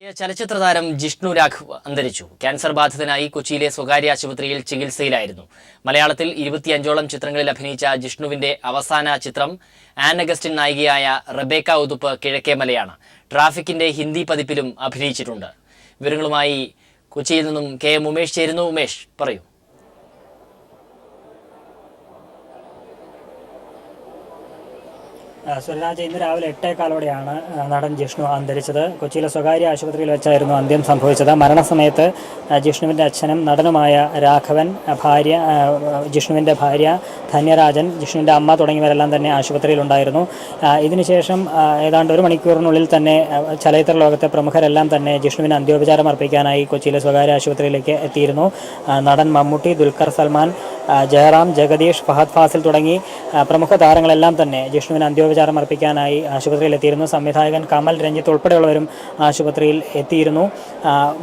ചലച്ചിത്ര താരം ജിഷ്ണു രാഘവ് അന്തരിച്ചു. ക്യാൻസർ ബാധിതനായി കൊച്ചിയിലെ സ്വകാര്യ ആശുപത്രിയിൽ ചികിത്സയിലായിരുന്നു. മലയാളത്തിൽ 25ഓളം ചിത്രങ്ങളിൽ അഭിനയിച്ച ജിഷ്ണുവിന്റെ അവസാന ചിത്രം ആൻ അഗസ്റ്റിൻ നായികയായ റബേക്ക ഉതുപ്പ് കിഴക്കേമലയാണ്. ട്രാഫിക്കിന്റെ ഹിന്ദി പതിപ്പിലും അഭിനയിച്ചിട്ടുണ്ട്. വിവരങ്ങളുമായി കൊച്ചിയിൽ നിന്നും കെ ഉമേഷ് ചേരുന്നു. ഉമേഷ്, പറയൂ. സ്വരാജ്, ഇന്ന് രാവിലെ 8:15 നടൻ ജിഷ്ണു അന്തരിച്ചത്. കൊച്ചിയിലെ സ്വകാര്യ ആശുപത്രിയിൽ വെച്ചായിരുന്നു അന്ത്യം സംഭവിച്ചത്. മരണസമയത്ത് ജിഷ്ണുവിൻ്റെ അച്ഛനും നടനുമായ രാഘവൻ, ജിഷ്ണുവിൻ്റെ ഭാര്യ ധന്യരാജൻ, ജിഷ്ണുവിൻ്റെ അമ്മ തുടങ്ങിയവരെല്ലാം തന്നെ ആശുപത്രിയിലുണ്ടായിരുന്നു. ഇതിനുശേഷം ഏതാണ്ട് 1 മണിക്കൂറിനുള്ളിൽ തന്നെ ചലച്ചിത്ര ലോകത്തെ പ്രമുഖരെല്ലാം തന്നെ ജിഷ്ണുവിന് അന്ത്യോപചാരം അർപ്പിക്കാനായി കൊച്ചിയിലെ സ്വകാര്യ ആശുപത്രിയിലേക്ക് എത്തിയിരുന്നു. നടൻ മമ്മൂട്ടി, ദുൽഖർ സൽമാൻ, ജയറാം, ജഗദീഷ്, ഫഹദ് ഫാസിൽ തുടങ്ങി പ്രമുഖ താരങ്ങളെല്ലാം തന്നെ ജിഷ്ണുവിന് അന്ത്യോപചാരം അർപ്പിക്കാനായി ആശുപത്രിയിൽ എത്തിയിരുന്നു. സംവിധായകൻ കമൽ, രഞ്ജിത്ത് ഉൾപ്പെടെയുള്ളവരും ആശുപത്രിയിൽ എത്തിയിരുന്നു.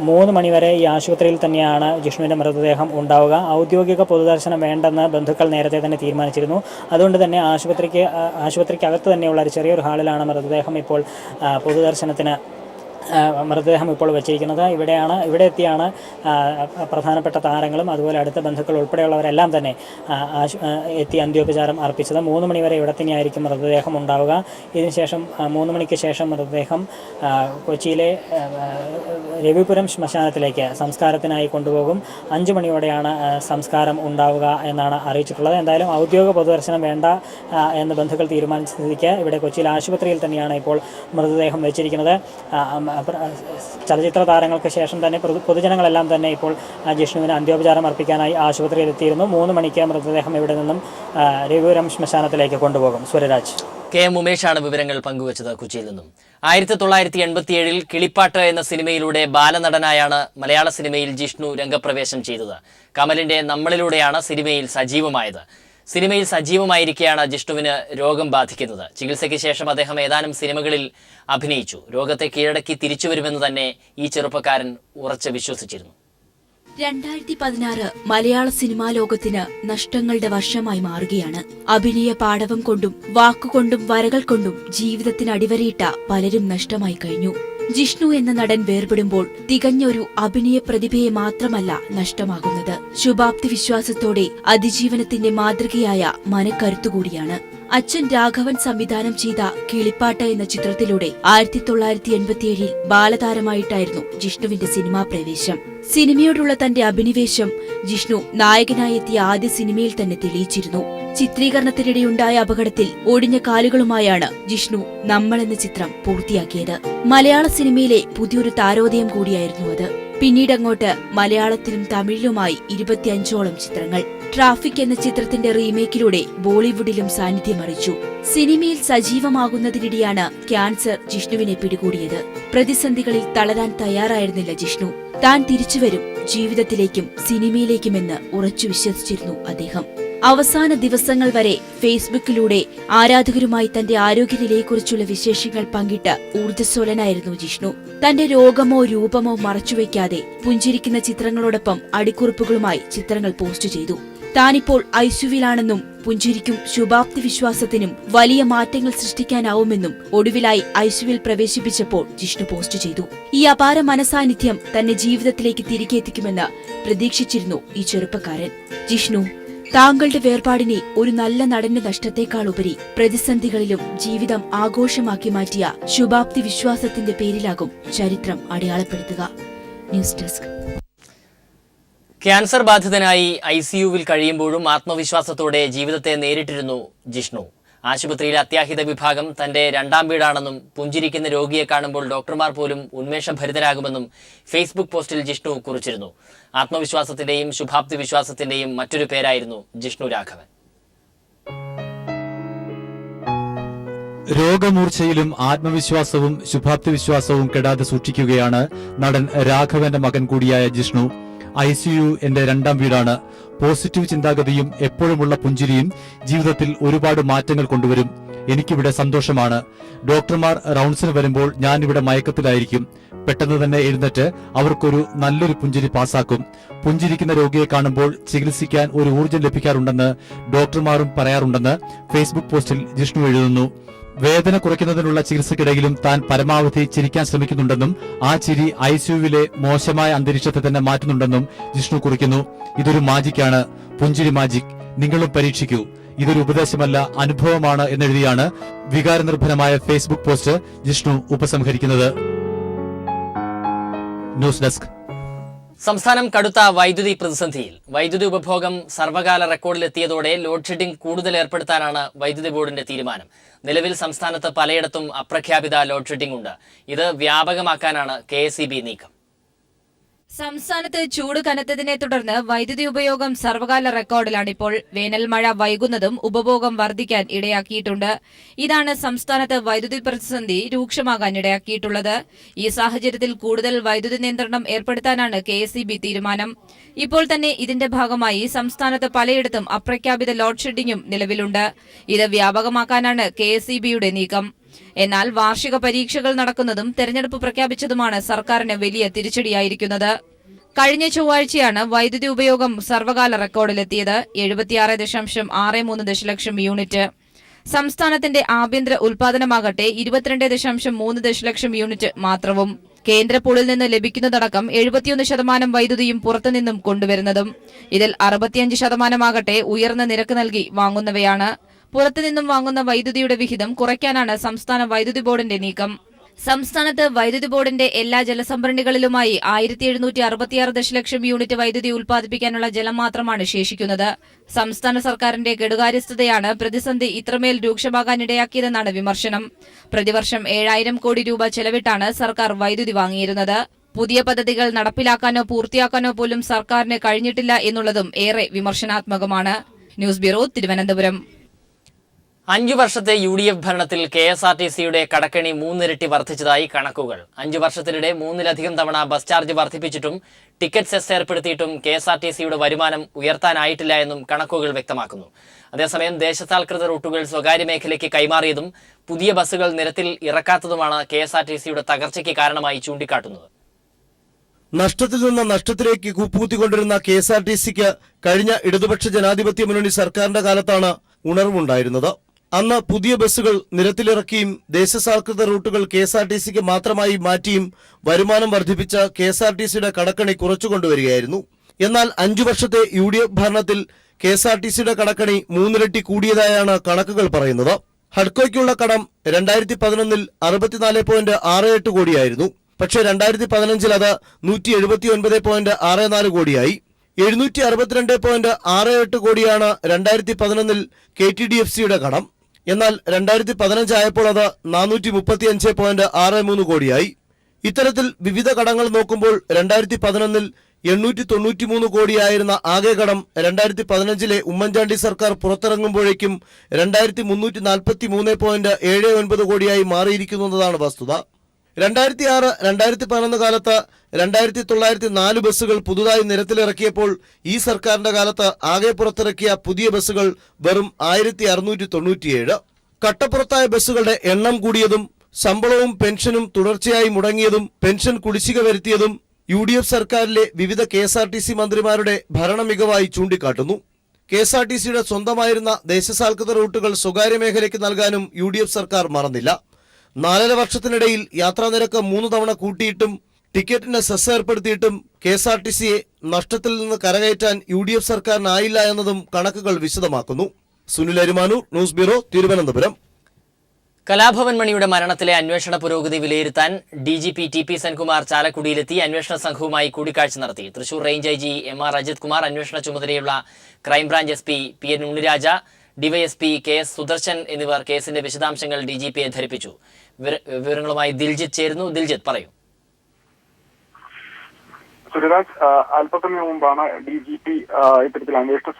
3 മണിവരെ ഈ ആശുപത്രിയിൽ തന്നെയാണ് ജിഷ്ണുവിൻ്റെ മൃതദേഹം ഉണ്ടാവുക. ഔദ്യോഗിക പൊതുദർശനം വേണ്ടെന്ന് ബന്ധുക്കൾ നേരത്തെ തന്നെ തീരുമാനിച്ചിരുന്നു. അതുകൊണ്ട് തന്നെ ആശുപത്രിക്കകത്ത് തന്നെയുള്ള ഒരു ചെറിയൊരു ഹാളിലാണ് മൃതദേഹം ഇപ്പോൾ വെച്ചിരിക്കുന്നത്. ഇവിടെ എത്തിയാണ് പ്രധാനപ്പെട്ട താരങ്ങളും അതുപോലെ അടുത്ത ബന്ധുക്കൾ ഉൾപ്പെടെയുള്ളവരെല്ലാം തന്നെ എത്തി അന്ത്യോപചാരം അർപ്പിച്ചത്. 3 മണിവരെ ഇവിടെ തന്നെയായിരിക്കും മൃതദേഹം ഉണ്ടാവുക. ഇതിനുശേഷം 3 മണിക്ക് ശേഷം മൃതദേഹം കൊച്ചിയിലെ രവിപുരം ശ്മശാനത്തിലേക്ക് സംസ്കാരത്തിനായി കൊണ്ടുപോകും. 5 മണിയോടെയാണ് സംസ്കാരം ഉണ്ടാവുക എന്നാണ് അറിയിച്ചിട്ടുള്ളത്. എന്തായാലും ഔദ്യോഗിക പൊതുദർശനം വേണ്ട എന്ന് ബന്ധുക്കൾ തീരുമാനിച്ച സ്ഥിതിക്ക് ഇവിടെ കൊച്ചിയിൽ ആശുപത്രിയിൽ തന്നെയാണ് ഇപ്പോൾ മൃതദേഹം വെച്ചിരിക്കുന്നത്. ചലച്ചിത്ര താരങ്ങൾക്ക് ശേഷം തന്നെ പൊതുജനങ്ങളെല്ലാം തന്നെ ഇപ്പോൾ ജിഷ്ണുവിന് അന്ത്യോപചാരം അർപ്പിക്കാനായി ആശുപത്രിയിൽ എത്തിയിരുന്നു. 3 മണിക്ക് മൃതദേഹം ഇവിടെ നിന്നും രവിപുരം ശ്മശാനത്തിലേക്ക് കൊണ്ടുപോകും. സ്വരരാജ്. കെ ഉമേഷാണ് വിവരങ്ങൾ പങ്കുവച്ചത് കൊച്ചിയിൽ നിന്നും. 1987 കിളിപ്പാട്ട് എന്ന സിനിമയിലൂടെ ബാലനടനായാണ് മലയാള സിനിമയിൽ ജിഷ്ണു രംഗപ്രവേശം ചെയ്തത്. കമലിന്റെ നമ്മളിലൂടെയാണ് സിനിമയിൽ സജീവമായത്. സിനിമയിൽ സജീവമായിരിക്കെയാണ് ജിഷ്ണുവിന് രോഗം ബാധിക്കുന്നത്. ചികിത്സയ്ക്ക് ശേഷം അദ്ദേഹം ഏതാനും സിനിമകളിൽ അഭിനയിച്ചു. രോഗത്തെ കീഴടക്കി തിരിച്ചുവരുമെന്ന് തന്നെ ഈ ചെറുപ്പക്കാരൻ ഉറച്ചു വിശ്വസിച്ചിരുന്നു. 2016 മലയാള സിനിമാ ലോകത്തിന് നഷ്ടങ്ങളുടെ വർഷമായി മാറുകയാണ്. അഭിനയ പാടവം കൊണ്ടും വാക്കുകൊണ്ടും വരകൾ കൊണ്ടും ജീവിതത്തിന് അടിവരയിട്ട പലരും നഷ്ടമായി കഴിഞ്ഞു. ജിഷ്ണു എന്ന നടൻ വേർപെടുമ്പോൾ തികഞ്ഞൊരു അഭിനയ പ്രതിഭയെ മാത്രമല്ല നഷ്ടമാകുന്നത്, ശുഭാപ്തി വിശ്വാസത്തോടെ അതിജീവനത്തിന്റെ മാതൃകയായ മനക്കരുത്തുകൂടിയാണ്. അച്ഛൻ രാഘവൻ സംവിധാനം ചെയ്ത കിളിപ്പാട്ട് എന്ന ചിത്രത്തിലൂടെ 1987 ബാലതാരമായിട്ടായിരുന്നു ജിഷ്ണുവിന്റെ സിനിമാ പ്രവേശം. സിനിമയോടുള്ള തന്റെ അഭിനിവേശം ജിഷ്ണു നായകനായി എത്തിയ ആദ്യ സിനിമയിൽ തന്നെ തെളിയിച്ചിരുന്നു. ചിത്രീകരണത്തിനിടെയുണ്ടായ അപകടത്തിൽ ഒടിഞ്ഞ കാലുകളുമായാണ് ജിഷ്ണു നമ്മൾ എന്ന ചിത്രം പൂർത്തിയാക്കിയത്. മലയാള സിനിമയിലെ പുതിയൊരു താരോദയം കൂടിയായിരുന്നു അത്. പിന്നീടങ്ങോട്ട് മലയാളത്തിലും തമിഴിലുമായി 25ഓളം ചിത്രങ്ങൾ. ട്രാഫിക് എന്ന ചിത്രത്തിന്റെ റീമേക്കിലൂടെ ബോളിവുഡിലും സാന്നിധ്യമറിയിച്ചു. സിനിമയിൽ സജീവമാകുന്നതിനിടെയാണ് ക്യാൻസർ ജിഷ്ണുവിനെ പിടികൂടിയത്. പ്രതിസന്ധികളിൽ തളരാൻ തയ്യാറായിരുന്നില്ല ജിഷ്ണു. താൻ തിരിച്ചുവരും, ജീവിതത്തിലേക്കും സിനിമയിലേക്കുമെന്ന് ഉറച്ചു വിശ്വസിച്ചിരുന്നു അദ്ദേഹം. അവസാന ദിവസങ്ങൾ വരെ ഫേസ്ബുക്കിലൂടെ ആരാധകരുമായി തന്റെ ആരോഗ്യനിലയെക്കുറിച്ചുള്ള വിശേഷങ്ങൾ പങ്കിട്ട് ഊർജ്ജസ്വലനായിരുന്നു ജിഷ്ണു. തന്റെ രോഗമോ രൂപമോ മറച്ചുവെക്കാതെ പുഞ്ചിരിക്കുന്ന ചിത്രങ്ങളോടൊപ്പം അടിക്കുറിപ്പുകളുമായി ചിത്രങ്ങൾ പോസ്റ്റ് ചെയ്തു. താനിപ്പോൾ ഐസിയുവിലാണെന്നും പുഞ്ചിരിക്കും ശുഭാപ്തി വിശ്വാസത്തിനും വലിയ മാറ്റങ്ങൾ സൃഷ്ടിക്കാനാവുമെന്നും ഒടുവിലായി ഐസിയുവിൽ പ്രവേശിപ്പിച്ചപ്പോൾ ജിഷ്ണു പോസ്റ്റ് ചെയ്തു. ഈ അപാര മനസാന്നിധ്യം തന്നെ ജീവിതത്തിലേക്ക് തിരികെ എത്തിക്കുമെന്ന് പ്രതീക്ഷിച്ചിരുന്നു ഈ ചെറുപ്പക്കാരൻ. ജിഷ്ണു, താങ്കളുടെ വേർപാടിനെ ഒരു നല്ല നടന്റെ നഷ്ടത്തെക്കാളുപരി പ്രതിസന്ധികളിലും ജീവിതം ആഘോഷമാക്കി മാറ്റിയ ശുഭാപ്തി വിശ്വാസത്തിന്റെ പേരിലാകും ചരിത്രം അടയാളപ്പെടുത്തുക. News desk. ക്യാൻസർ ബാധിതനായി ICUവിൽ കഴിയുമ്പോഴും ആത്മവിശ്വാസത്തോടെ ജീവിതത്തെ നേരിട്ടിരുന്നു ജിഷ്ണു. ആശുപത്രിയിലെ അത്യാഹിത വിഭാഗം തന്റെ 2ാം വീടാണെന്നും പുഞ്ചിരിക്കുന്ന രോഗിയെ കാണുമ്പോൾ ഡോക്ടർമാർ പോലും ഉന്മേഷഭരിതരാകുമെന്നും ഫേസ്ബുക്ക് പോസ്റ്റിൽ ജിഷ്ണു കുറിച്ചിരുന്നു. ആത്മവിശ്വാസത്തിന്റെയും ശുഭാപ്തി വിശ്വാസത്തിന്റെയും മറ്റൊരു പേരായിരുന്നു ജിഷ്ണു രാഘവൻ. രോഗമൂർച്ചയിലും ആത്മവിശ്വാസവും ശുഭാപ്തി വിശ്വാസവും കെടാതെ സൂക്ഷിക്കുകയാണ് നടൻ രാഘവന്റെ മകൻ കൂടിയായ ജിഷ്ണു. ICU എന്റെ 2ാം വീടാണ്. പോസിറ്റീവ് ചിന്താഗതിയും എപ്പോഴുമുള്ള പുഞ്ചിരിയും ജീവിതത്തിൽ ഒരുപാട് മാറ്റങ്ങൾ കൊണ്ടുവരും. എനിക്കിവിടെ സന്തോഷമാണ്. ഡോക്ടർമാർ റൌണ്ട്സിന് വരുമ്പോൾ ഞാനിവിടെ മയക്കത്തിലായിരിക്കും. പെട്ടെന്ന് തന്നെ എഴുന്നേറ്റ് അവർക്കൊരു നല്ലൊരു പുഞ്ചിരി പാസാക്കും. പുഞ്ചിരിക്കുന്ന രോഗിയെ കാണുമ്പോൾ ചികിത്സിക്കാൻ ഒരു ഊർജ്ജം ലഭിക്കാറുണ്ടെന്ന് ഡോക്ടർമാരും പറയാറുണ്ടെന്ന് ഫേസ്ബുക്ക് പോസ്റ്റിൽ ജിഷ്ണു എഴുതുന്നു. വേദന കുറയ്ക്കുന്നതിനുള്ള ചികിത്സയ്ക്കിടയിലും താൻ പരമാവധി ചിരിക്കാൻ ശ്രമിക്കുന്നുണ്ടെന്നും ആ ചിരി ഐസിയുവിലെ മോശമായ അന്തരീക്ഷത്തെ തന്നെ മാറ്റുന്നുണ്ടെന്നും ജിഷ്ണു കുറിക്കുന്നു. ഇതൊരു മാജിക്കാണ്, പുഞ്ചിരി മാജിക്, നിങ്ങളും പരീക്ഷിക്കൂ. ഇതൊരു ഉപദേശമല്ല, അനുഭവമാണ് എന്നെഴുതിയാണ് വികാരനിർഭരമായ ഫേസ്ബുക്ക് പോസ്റ്റ് ജിഷ്ണു ഉപസംഹരിക്കുന്നത്. News desk. സംസ്ഥാനം കടുത്ത വൈദ്യുതി പ്രതിസന്ധിയിൽ. വൈദ്യുതി ഉപഭോഗം സർവകാല റെക്കോർഡിലെത്തിയതോടെ ലോഡ് ഷെഡിംഗ് കൂടുതൽ ഏർപ്പെടുത്താനാണ് വൈദ്യുതി ബോർഡിന്റെ തീരുമാനം. നിലവിൽ സംസ്ഥാനത്ത് പലയിടത്തും അപ്രഖ്യാപിത ലോഡ് ഷെഡിംഗ് ഉണ്ട്. ഇത് വ്യാപകമാക്കാനാണ് KSEB നീക്കം. സംസ്ഥാനത്ത് ചൂട് കനത്തതിനെ തുടർന്ന് വൈദ്യുതി ഉപയോഗം സർവകാല റെക്കോർഡിലാണിപ്പോൾ. വേനൽ മഴ വൈകുന്നതും ഉപഭോഗം വർദ്ധിക്കാൻ ഇടയാക്കിയിട്ടുണ്ട്. ഇതാണ് സംസ്ഥാനത്ത് വൈദ്യുതി പ്രതിസന്ധി രൂക്ഷമാകാൻ ഇടയാക്കിയിട്ടുള്ളത്. ഈ സാഹചര്യത്തിൽ കൂടുതൽ വൈദ്യുതി നിയന്ത്രണം ഏർപ്പെടുത്താനാണ് KSEB തീരുമാനം. ഇപ്പോൾ തന്നെ ഇതിന്റെ ഭാഗമായി സംസ്ഥാനത്ത് പലയിടത്തും അപ്രഖ്യാപിത ലോഡ് ഷെഡിംഗും നിലവിലുണ്ട്. ഇത് വ്യാപകമാക്കാനാണ് KSEBയുടെ നീക്കം. എന്നാൽ വാർഷിക പരീക്ഷകൾ നടക്കുന്നതും തെരഞ്ഞെടുപ്പ് പ്രഖ്യാപിച്ചതുമാണ് സർക്കാരിന് വലിയ തിരിച്ചടിയായിരിക്കുന്നത്. കഴിഞ്ഞ ചൊവ്വാഴ്ചയാണ് വൈദ്യുതി ഉപയോഗം സർവകാല റെക്കോർഡിലെത്തിയത്. 76.63 ദശലക്ഷം യൂണിറ്റ്. സംസ്ഥാനത്തിന്റെ ആഭ്യന്തര ഉൽപാദനമാകട്ടെ 22.3 ദശലക്ഷം യൂണിറ്റ് മാത്രവും. കേന്ദ്ര പൂളിൽ നിന്ന് ലഭിക്കുന്നതടക്കം 71% വൈദ്യുതിയും പുറത്തുനിന്നും കൊണ്ടുവരുന്നതും. ഇതിൽ 65% ഉയർന്ന നിരക്ക് നൽകി വാങ്ങുന്നവയാണ്. പുറത്തുനിന്നും വാങ്ങുന്ന വൈദ്യുതിയുടെ വിഹിതം കുറയ്ക്കാനാണ് സംസ്ഥാന വൈദ്യുതി ബോർഡിന്റെ നീക്കം. സംസ്ഥാനത്ത് വൈദ്യുതി ബോർഡിന്റെ എല്ലാ ജലസംഭരണികളിലുമായി 1766 ദശലക്ഷം യൂണിറ്റ് വൈദ്യുതി ഉൽപ്പാദിപ്പിക്കാനുള്ള ജലം മാത്രമാണ് ശേഷിക്കുന്നത്. സംസ്ഥാന സർക്കാരിന്റെ കെടുകാര്യസ്ഥതയാണ് പ്രതിസന്ധി ഇത്രമേൽ രൂക്ഷമാകാനിടയാക്കിയതെന്നാണ് വിമർശനം. പ്രതിവർഷം 7000 കോടി രൂപ ചെലവിട്ടാണ് സർക്കാർ വൈദ്യുതി വാങ്ങിയിരുന്നത്. പുതിയ പദ്ധതികൾ നടപ്പിലാക്കാനോ പൂർത്തിയാക്കാനോ പോലും സർക്കാരിന് കഴിഞ്ഞിട്ടില്ല എന്നുള്ളതും ഏറെ വിമർശനാത്മകമാണ്. News bureau, Thiruvananthapuram. 5 വർഷത്തെ UDF ഭരണത്തിൽ KSRTCയുടെ കടക്കെണി 3 ഇരട്ടി വർദ്ധിച്ചതായി കണക്കുകൾ. 5 വർഷത്തിനിടെ 3-ലധികം തവണ ബസ് ചാർജ് വർദ്ധിപ്പിച്ചിട്ടും ടിക്കറ്റ് സെസ് ഏർപ്പെടുത്തിയിട്ടും KSRTCയുടെ വരുമാനം ഉയർത്താനായിട്ടില്ല എന്നും കണക്കുകൾ വ്യക്തമാക്കുന്നു. അതേസമയം ദേശസാൽകൃത റൂട്ടുകൾ സ്വകാര്യ മേഖലയ്ക്ക് കൈമാറിയതും പുതിയ ബസ്സുകൾ നിരത്തിൽ ഇറക്കാത്തതുമാണ് KSRTCയുടെ തകർച്ചയ്ക്ക് കാരണമായി ചൂണ്ടിക്കാട്ടുന്നത്. നഷ്ടത്തിൽ നിന്ന് നഷ്ടത്തിലേക്ക് കൂപ്പുകുത്തിക്കൊണ്ടിരുന്ന KSRTCക്ക് കഴിഞ്ഞ ഇടതുപക്ഷ ജനാധിപത്യ മുന്നണി സർക്കാരിന്റെ കാലത്താണ് ഉണർവുണ്ടായിരുന്നത്. അന്ന് പുതിയ ബസ്സുകൾ നിരത്തിലിറക്കിയും ദേശസാൽകൃത റൂട്ടുകൾ KSRTCക്ക് മാത്രമായി മാറ്റിയും വരുമാനം വർദ്ധിപ്പിച്ച KSRTCയുടെ കടക്കണി കുറച്ചുകൊണ്ടുവരികയായിരുന്നു. എന്നാൽ 5 വർഷത്തെ UDF ഭരണത്തിൽ KSRTCയുടെ കടക്കണി 3 ഇരട്ടി കൂടിയതായാണ് കണക്കുകൾ പറയുന്നത്. ഹഡ്കോയ്ക്കുള്ള കടം 2011 64.68 കോടിയായിരുന്നു. പക്ഷേ 2015 അത് 179.64 കോടിയായി. 762.68 കോടിയാണ് 2011 KTDFCയുടെ കടം. എന്നാൽ 2015 ആയപ്പോൾ അത് 435.63 കോടിയായി. ഇത്തരത്തിൽ വിവിധ കടങ്ങൾ നോക്കുമ്പോൾ 2011 893 കോടിയായിരുന്ന ആകെ കടം 2015 ഉമ്മൻചാണ്ടി സർക്കാർ പുറത്തിറങ്ങുമ്പോഴേക്കും 2343.79 കോടിയായി മാറിയിരിക്കുന്നതാണ് വസ്തുത. 2006-2011 കാലത്ത് 2904 ബസ്സുകൾ പുതുതായി നിരത്തിലിറക്കിയപ്പോൾ ഈ സർക്കാരിന്റെ കാലത്ത് ആകെ പുറത്തിറക്കിയ പുതിയ ബസ്സുകൾ വെറും 1697. കട്ടപ്പുറത്തായ ബസ്സുകളുടെ എണ്ണം കൂടിയതും ശമ്പളവും പെൻഷനും തുടർച്ചയായി മുടങ്ങിയതും പെൻഷൻ കുടിശ്ശിക വരുത്തിയതും UDF സർക്കാരിലെ വിവിധ KSRTC മന്ത്രിമാരുടെ ഭരണ മികവായി ചൂണ്ടിക്കാട്ടുന്നു. KSRTCയുടെ സ്വന്തമായിരുന്ന ദേശസാൽകൃത റൂട്ടുകൾ സ്വകാര്യ മേഖലയ്ക്ക് നൽകാനും UDF സർക്കാർ മറന്നില്ല. 4.5 വർഷത്തിനിടയിൽ യാത്രാനിരക്ക് 3 തവണ കൂട്ടിയിട്ടും ടിക്കറ്റിന് സെസ് ഏർപ്പെടുത്തിയിട്ടും KSRTCയെ നഷ്ടത്തിൽ നിന്ന് കരകയറ്റാൻ UDF സർക്കാരിനായില്ല എന്നതും കണക്കുകൾ വിശദമാക്കുന്നു. Sunil Arimanoor, news bureau, Thiruvananthapuram. കലാഭവൻ മണിയുടെ മരണത്തിലെ അന്വേഷണ പുരോഗതി വിലയിരുത്താൻ DGP TP സെൻകുമാർ ചാലക്കുടിയിലെത്തി അന്വേഷണ സംഘവുമായി കൂടിക്കാഴ്ച നടത്തി. Thrissur range IG MR Ajith Kumar, അന്വേഷണ ചുമതലയുള്ള crime branch SP PN Unniraja, DYSP KS Sudarshan എന്നിവർ കേസിന്റെ വിശദാംശങ്ങൾ DGPയെ ധരിപ്പിച്ചു. വിവരങ്ങളുമായി ദിൽജിത്ത് ചേരുന്നു. ദിൽജിത്ത്, പറയൂ. സുരരാജ്, അല്പസമയം മുമ്പാണ് DGP ഇത്തരത്തിൽ അന്വേഷണ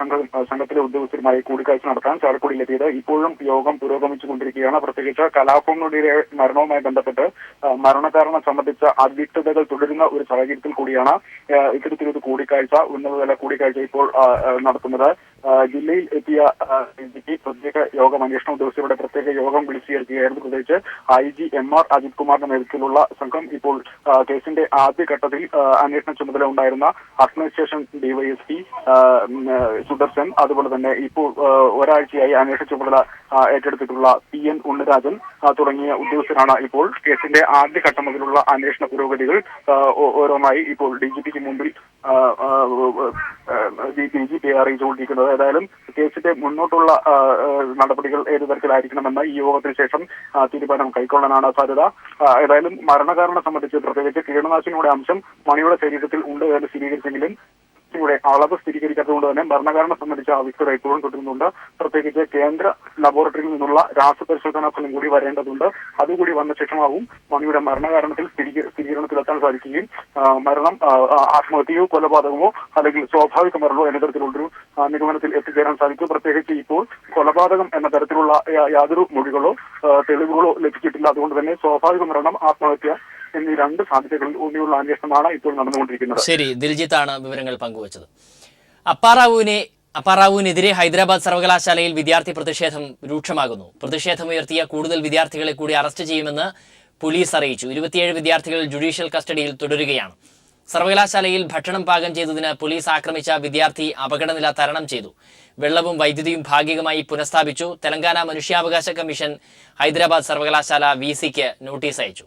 സംഘത്തിലെ ഉദ്യോഗസ്ഥരുമായി കൂടിക്കാഴ്ച നടത്താൻ ചാലക്കുടിയിലെത്തിയത്. ഇപ്പോഴും യോഗം പുരോഗമിച്ചുകൊണ്ടിരിക്കുകയാണ്. പ്രത്യേകിച്ച് കലാഭവനുടെ മരണവുമായി ബന്ധപ്പെട്ട് മരണകാരണം സംബന്ധിച്ച അവ്യക്തതകൾ തുടരുന്ന ഒരു സാഹചര്യത്തിൽ കൂടിയാണ് ഇത്തരത്തിലൊരു കൂടിക്കാഴ്ച, ഉന്നതതല കൂടിക്കാഴ്ച ഇപ്പോൾ നടത്തുന്നത്. ജില്ലയിൽ എത്തിയ DGP പ്രത്യേക യോഗം, അന്വേഷണ ഉദ്യോഗസ്ഥരുടെ പ്രത്യേക യോഗം വിളിച്ചു ചേർക്കുകയായിരുന്നു. പ്രത്യേകിച്ച് IG MR അജിത് കുമാറിന്റെ നേതൃത്വത്തിലുള്ള സംഘം ഇപ്പോൾ കേസിന്റെ ആദ്യഘട്ടത്തിൽ അന്വേഷണ ചുമതല ഉണ്ടായിരുന്ന അഡ്മിനിസ്ട്രേഷൻ DYSP സുദർശൻ, അതുപോലെ തന്നെ ഇപ്പോൾ ഒരാഴ്ചയായി അന്വേഷണ ചുമതല ഏറ്റെടുത്തിട്ടുള്ള PN ഉണ്ണിരാജൻ തുടങ്ങിയ ഉദ്യോഗസ്ഥരാണ് ഇപ്പോൾ കേസിന്റെ ആദ്യഘട്ടം മുതലുള്ള അന്വേഷണ പുരോഗതികൾ ഓരോന്നായി ഇപ്പോൾ DGPക്ക് മുമ്പിൽ DGPയെ അറിയിച്ചുകൊണ്ടിരിക്കുന്നത്. ഏതായാലും കേസിന്റെ മുന്നോട്ടുള്ള നടപടികൾ ഏതു തരത്തിലായിരിക്കണമെന്ന് ഈ യോഗത്തിന് ശേഷം തീരുമാനം കൈക്കൊള്ളാനാണ് സാധ്യത. ഏതായാലും മരണകാരണം സംബന്ധിച്ച് പ്രത്യേകിച്ച് കീടനാശിനിയുടെ അംശം മണിയുടെ ശരീരത്തിൽ ഉണ്ട് എന്ന് സ്ഥിരീകരിച്ചെങ്കിലും അളവ് സ്ഥിരീകരിക്കാത്തതുകൊണ്ട് തന്നെ മരണകാരണം സംബന്ധിച്ച അവ്യക്തത ഇപ്പോഴും തുടരുന്നുണ്ട്. പ്രത്യേകിച്ച് കേന്ദ്ര ലബോറട്ടറിയിൽ നിന്നുള്ള രാസപരിശോധനാ ഫലം കൂടി വരേണ്ടതുണ്ട്. അതുകൂടി വന്ന ശേഷമാവും മണിയുടെ മരണകാരണത്തിൽ സ്ഥിരീകരണത്തിലെത്താൻ സാധിക്കുകയും മരണം ആത്മഹത്യയോ കൊലപാതകമോ അല്ലെങ്കിൽ സ്വാഭാവിക മരണമോ എന്ന തരത്തിലുള്ളൊരു നിഗമനത്തിൽ എത്തിച്ചേരാൻ സാധിക്കും. പ്രത്യേകിച്ച് ഇപ്പോൾ കൊലപാതകം എന്ന തരത്തിലുള്ള യാതൊരു മൊഴികളോ തെളിവുകളോ ലഭിച്ചിട്ടില്ല. അതുകൊണ്ട് തന്നെ സ്വാഭാവിക മരണം, ആത്മഹത്യ എന്നീ രണ്ട് സാധ്യതകളിൽ ഊന്നിയുള്ള അന്വേഷണമാണ് ഇപ്പോൾ നടന്നുകൊണ്ടിരിക്കുന്നത്. ശരി, ദിൽജിത്താണ് വിവരങ്ങൾ പങ്കുവച്ചത്. അപ്പാറാവുവിനെതിരെ ഹൈദരാബാദ് സർവകലാശാലയിൽ വിദ്യാർത്ഥി പ്രതിഷേധം രൂക്ഷമാകുന്നു. പ്രതിഷേധമുയർത്തിയ കൂടുതൽ വിദ്യാർത്ഥികളെ കൂടി അറസ്റ്റ് ചെയ്യുമെന്ന് പോലീസ് അറിയിച്ചു. 27 വിദ്യാർത്ഥികൾ ജുഡീഷ്യൽ കസ്റ്റഡിയിൽ തുടരുകയാണ്. സർവകലാശാലയിൽ ഭക്ഷണം പാകം ചെയ്തതിന് പോലീസ് ആക്രമിച്ച വിദ്യാർത്ഥി അപകടനില തരണം ചെയ്തു. വെള്ളവും വൈദ്യുതിയും ഭാഗികമായി പുനഃസ്ഥാപിച്ചു. തെലങ്കാന മനുഷ്യാവകാശ കമ്മീഷൻ ഹൈദരാബാദ് സർവകലാശാല VCക്ക് നോട്ടീസ് അയച്ചു.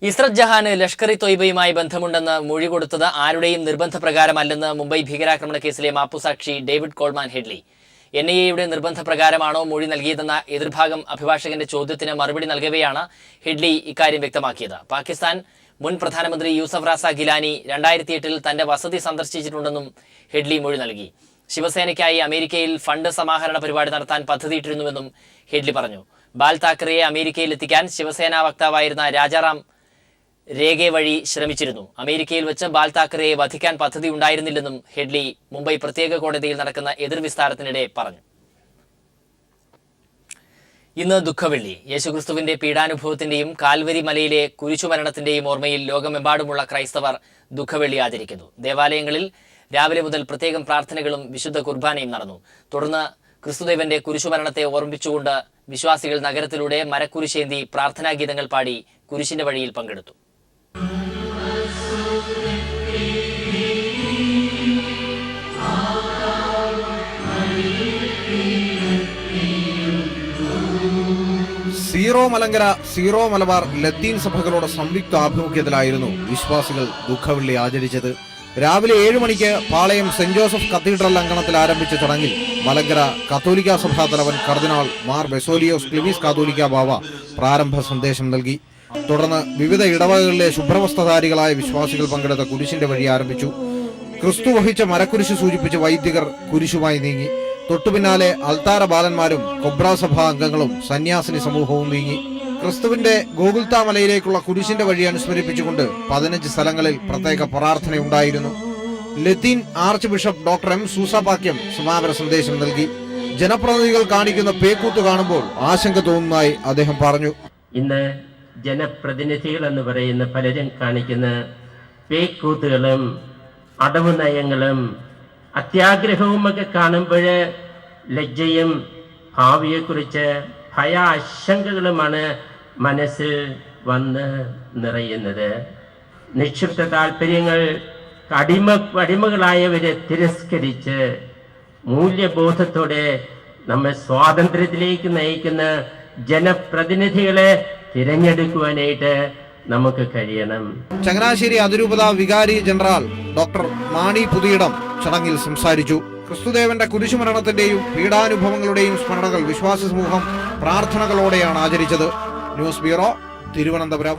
ഇസ്രത് ജഹാന് ലഷ്കർ ഇ തൊയ്ബയുമായി ബന്ധമുണ്ടെന്ന് മൊഴി കൊടുത്തത് ആരുടെയും നിർബന്ധപ്രകാരമല്ലെന്ന് മുംബൈ ഭീകരാക്രമണ കേസിലെ മാപ്പുസാക്ഷി ഡേവിഡ് കോൾമാൻ ഹെഡ്ലി. NIA-യുടെ നിർബന്ധപ്രകാരമാണോ മൊഴി നൽകിയതെന്ന എതിർഭാഗം അഭിഭാഷകന്റെ ചോദ്യത്തിന് മറുപടി നൽകവെയാണ് ഹെഡ്ലി ഇക്കാര്യം വ്യക്തമാക്കിയത്. പാകിസ്ഥാൻ മുൻ പ്രധാനമന്ത്രി യൂസഫ് റാസ ഗിലാനി 2008 തന്റെ വസതി സന്ദർശിച്ചിട്ടുണ്ടെന്നും ഹെഡ്ലി മൊഴി നൽകി. ശിവസേനയ്ക്കായി അമേരിക്കയിൽ ഫണ്ട് സമാഹരണ പരിപാടി നടത്താൻ പദ്ധതിയിട്ടിരുന്നുവെന്നും ഹെഡ്ലി പറഞ്ഞു. ബാൽ താക്കറെയെ അമേരിക്കയിൽ എത്തിക്കാൻ ശിവസേനാ വക്താവായിരുന്ന രാജാറാം രേഖ വഴി ശ്രമിച്ചിരുന്നു. അമേരിക്കയിൽ വെച്ച് ബാൽ താക്കറെയെ വധിക്കാൻ പദ്ധതി ഉണ്ടായിരുന്നില്ലെന്നും ഹെഡ്ലി മുംബൈ പ്രത്യേക കോടതിയിൽ നടക്കുന്ന എതിർവിസ്താരത്തിനിടെ പറഞ്ഞു. ഇന്ന് ദുഃഖവെള്ളി. യേശുക്രിസ്തുവിന്റെ പീഡാനുഭവത്തിന്റെയും കാൽവരി മലയിലെ കുരിശുമരണത്തിന്റെയും ഓർമ്മയിൽ ലോകമെമ്പാടുമുള്ള ക്രൈസ്തവർ ദുഃഖവെള്ളി ആചരിക്കുന്നു. ദേവാലയങ്ങളിൽ രാവിലെ മുതൽ പ്രത്യേകം പ്രാർത്ഥനകളും വിശുദ്ധ കുർബാനയും നടന്നു. തുടർന്ന് ക്രിസ്തുദേവന്റെ കുരിശുമരണത്തെ ഓർമ്മിച്ചുകൊണ്ട് വിശ്വാസികൾ നഗരത്തിലൂടെ മരക്കുരിശേന്തി പ്രാർത്ഥനാഗീതങ്ങൾ പാടി കുരിശിന്റെ വഴിയിൽ പങ്കെടുത്തു. സീറോ മലങ്കര, സീറോ മലബാർ ലത്തീൻ സഭകളുടെ സംയുക്ത ആഭിമുഖ്യത്തിലായിരുന്നു വിശ്വാസികൾ ദുഃഖവെള്ളി ആചരിച്ചത്. രാവിലെ 7 മണിക്ക് പാളയം സെന്റ് ജോസഫ് കത്തീഡ്രൽ അങ്കണത്തിൽ ആരംഭിച്ച ചടങ്ങിൽ മലങ്കര കത്തോലിക്ക സഭാ തലവൻ കർദിനാൾ മാർ ബെസോലിയോസ് ക്ലിമീസ് കാതോലിക്ക ബാവ പ്രാരംഭ സന്ദേശം നൽകി. തുടർന്ന് വിവിധ ഇടവകകളിലെ ശുഭ്രവസ്ത്രധാരികളായ വിശ്വാസികൾ പങ്കെടുത്ത കുരിശിന്റെ വഴി ആരംഭിച്ചു. ക്രിസ്തു വഹിച്ച മരക്കുരിശ് സൂചിപ്പിച്ച് വൈദികർ കുരിശുമായി നീങ്ങി. തൊട്ടുപിന്നാലെ അൽത്താര ബാലന്മാരും കൊബ്ര സഭാ അംഗങ്ങളും സന്യാസിനി സമൂഹവും നീങ്ങി. ക്രിസ്തുവിന്റെ ഗോകുൽത്താ മലയിലേക്കുള്ള കുരിശിന്റെ വഴി അനുസ്മരിപ്പിച്ചുകൊണ്ട് 15 സ്ഥലങ്ങളിൽ പ്രത്യേക പ്രാർത്ഥനയുണ്ടായിരുന്നു. ലത്തീൻ archbishop doctor M. Soosapakiam സമാപന സന്ദേശം നൽകി. ജനപ്രതിനിധികൾ കാണിക്കുന്ന പേക്കൂത്ത് കാണുമ്പോൾ ആശങ്ക തോന്നുന്നതായി അദ്ദേഹം പറഞ്ഞു. ഇന്ന് ജനപ്രതിനിധികൾ എന്ന് പറയുന്ന പലരും കാണിക്കുന്ന പേക്കൂത്തുകളും അടവ് നയങ്ങളും അത്യാഗ്രഹവും ഒക്കെ കാണുമ്പോൾ ലജ്ജയും ഭാവിയെക്കുറിച്ച് ഭയാശങ്കകളുമാണ് മനസ്സിൽ വന്ന് നിറയുന്നത്. നിക്ഷിപ്ത താല്പര്യങ്ങൾ അടിമകളായവരെ തിരസ്കരിച്ച് മൂല്യബോധത്തോടെ നമ്മെ സ്വാതന്ത്ര്യത്തിലേക്ക് നയിക്കുന്ന ജനപ്രതിനിധികളെ തിരഞ്ഞെടുക്കുവാനായിട്ട് നമുക്ക് കഴിയണം. ചങ്ങനാശ്ശേരി അതിരൂപത വികാരി ജനറൽ ഡോക്ടർ മാണി പുതിയിടം ചടങ്ങിൽ സംസാരിച്ചു. ക്രിസ്തുദേവന്റെ കുരിശുമരണത്തിന്റെയും പീഡാനുഭവങ്ങളുടെയും സ്മരണകൾ വിശ്വാസ സമൂഹം പ്രാർത്ഥനകളോടെയാണ് ആചരിച്ചത്. News bureau, Thiruvananthapuram.